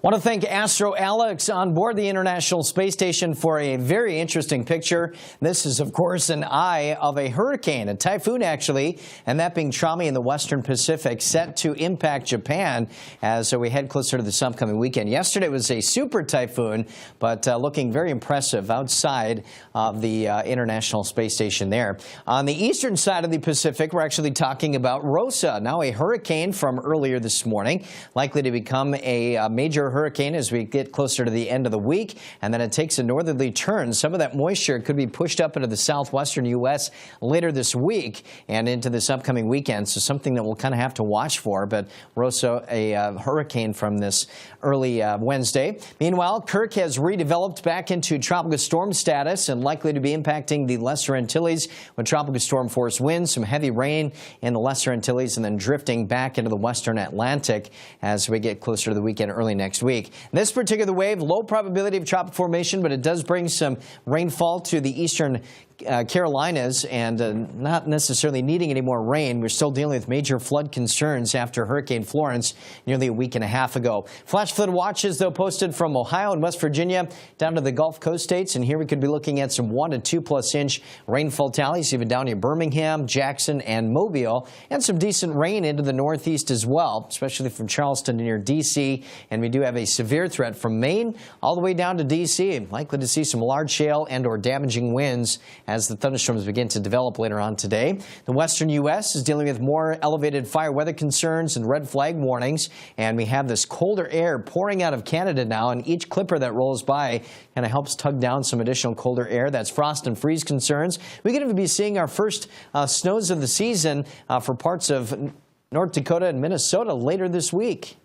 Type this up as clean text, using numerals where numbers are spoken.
Want to thank Astro Alex on board the International Space Station for a very interesting picture. This is, of course, an eye of a hurricane, a typhoon actually, and that being Trami in the western Pacific, set to impact Japan as we head closer to this upcoming weekend. Yesterday was a super typhoon, but looking very impressive outside of the International Space Station there. On the eastern side of the Pacific, we're actually talking about Rosa, now a hurricane from earlier this morning, likely to become a major hurricane as we get closer to the end of the week, and then it takes a northerly turn. Some of that moisture could be pushed up into the southwestern U.S. later this week and into this upcoming weekend, so something that we'll kind of have to watch for. But Rosa, a hurricane from this early Wednesday. Meanwhile, Kirk has redeveloped back into tropical storm status and likely to be impacting the Lesser Antilles with tropical storm force winds, some heavy rain in the Lesser Antilles, and then drifting back into the western Atlantic as we get closer to the weekend early next week. This particular wave, low probability of tropical formation, but it does bring some rainfall to the eastern Carolinas and not necessarily needing any more rain. We're still dealing with major flood concerns after Hurricane Florence nearly a week and a half ago. Flash flood watches, though, posted from Ohio and West Virginia down to the Gulf Coast states, and here we could be looking at some 1 to 2+ inch rainfall tallies, even down near Birmingham, Jackson, and Mobile, and some decent rain into the northeast as well, especially from Charleston to near D.C., and we do have a severe threat from Maine all the way down to D.C., likely to see some large hail and or damaging winds as the thunderstorms begin to develop later on today. The western U.S. is dealing with more elevated fire weather concerns and red flag warnings, and we have this colder air pouring out of Canada now, and each clipper that rolls by kind of helps tug down some additional colder air. That's frost and freeze concerns. We could even be seeing our first snows of the season for parts of North Dakota and Minnesota later this week.